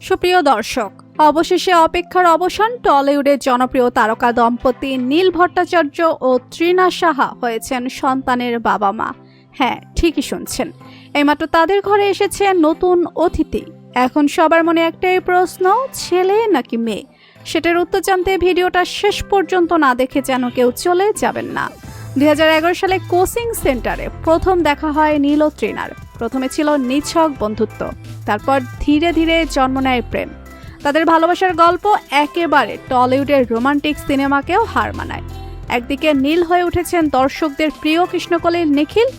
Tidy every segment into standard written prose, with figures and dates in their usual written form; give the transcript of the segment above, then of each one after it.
সুপ্রিয় দর্শক, অবশেষে অপেক্ষার অবসান। টলিউডের জনপ্রিয় তারকা দম্পতি নীল ভট্টাচার্য ও তৃণা সাহা হয়েছেন সন্তানের বাবা মা। হ্যাঁ, ঠিকই শুনছেন, এইমাত্র তাদের ঘরে এসেছে নতুন অতিথি। এখন সবার মনে একটাই প্রশ্ন, ছেলে নাকি মেয়ে? সেটার উত্তর জানতে ভিডিওটা শেষ পর্যন্ত না দেখে যেন কেউ চলে যাবেন না। 2011 সালে কোচিং সেন্টারে প্রথম দেখা হয় নীল ও তৃণার। প্রথমে ছিল নিছক বন্ধুত্ব, তারপর ধীরে ধীরে জন্ম নেয় প্রেম। তাদের ভালোবাসার গল্প একেবারে টলিউডের রোমান্টিক সিনেমাকেও হার মানায়। একদিকে নীল হয়ে উঠেছেন দর্শকদের প্রিয় কৃষ্ণকলির নিখিল,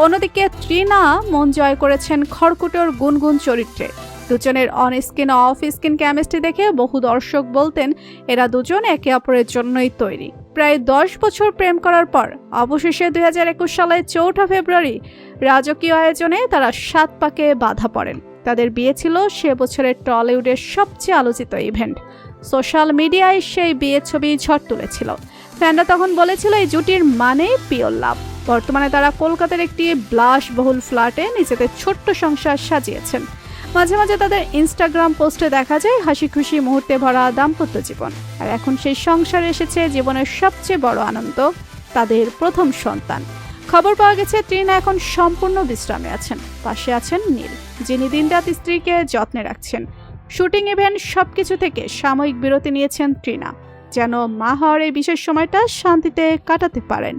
অন্যদিকে তৃণা মন জয় করেছেন খড়কুটোর গুনগুন চরিত্রে। দুজনের on screen off screen chemistry দেখে বহু দর্শক বলতেন এরা দুজন একে অপরের জন্যই তৈরি। প্রায় 10 বছর প্রেম করার পর অবশেষে 2021 সালের 4 ফেব্রুয়ারি রাজকীয় আয়োজনে তারা 7 পাকে বাধা পড়েন। তাদের বিয়ে ছিল সে বছরের টলিউডের সবচেয়ে আলোচিত ইভেন্ট। সোশ্যাল মিডিয়ায় সেই বিয়ের ছবি ঝড় তুলেছিল। ফ্যানরা তখন বলেছিল এই জুটির মানেই পিওর লাভ। বর্তমানে তারা কলকাতার একটি বিলাসবহুল ফ্ল্যাটে নিজেদের ছোট্ট সংসার সাজিয়েছেন। মাঝে মাঝে তাদের ইনস্টাগ্রাম পোস্টে দেখা যায় হাসি খুশি মুহূর্তে ভরা দাম্পত্য জীবন। আর এখন সেই সংসারে এসেছে জীবনের সবচেয়ে বড় আনন্দ, তাদের প্রথম সন্তান। খবর পাওয়া গেছে তৃণা এখন সম্পূর্ণ বিশ্রামে আছেন। পাশে আছেন নীল, যিনি দিনরাত স্ত্রীকে যত্নে রাখছেন। শুটিং ইভেন্ট সবকিছু থেকে সাময়িক বিরতি নিয়েছেন তৃণা, যেন মা হওয়ার এই বিশেষ সময়টা শান্তিতে কাটাতে পারেন।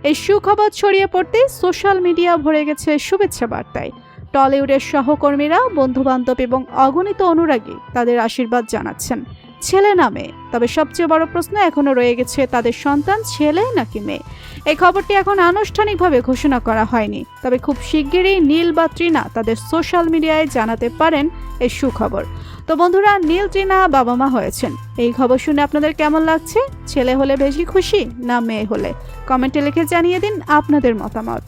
এই সুখবর ছড়িয়ে পড়তে সোশ্যাল মিডিয়া ভরে গেছে শুভেচ্ছা বার্তায়। টলিউডের সহকর্মীরা, বন্ধুবান্ধব এবং অগণিত অনুরাগী তাদের আশীর্বাদ জানাচ্ছেন। ছেলে না মেয়ে? তবে সবচেয়ে বড় প্রশ্ন এখনো রয়ে গেছে, তাদের সন্তান ছেলে নাকি মেয়ে? এই খবরটি এখন আনুষ্ঠানিকভাবে ঘোষণা করা হয়নি, তবে খুব শিগগিরই নীল বা তৃণা তাদের সোশ্যাল মিডিয়ায় জানাতে পারেন এই সুখবর। তো বন্ধুরা, নীল তৃণা বাবা মা হয়েছেন। এই খবর শুনে আপনাদের কেমন লাগছে? ছেলে হলে বেশি খুশি না মেয়ে হলে? কমেন্টে লিখে জানিয়ে দিন আপনাদের মতামত।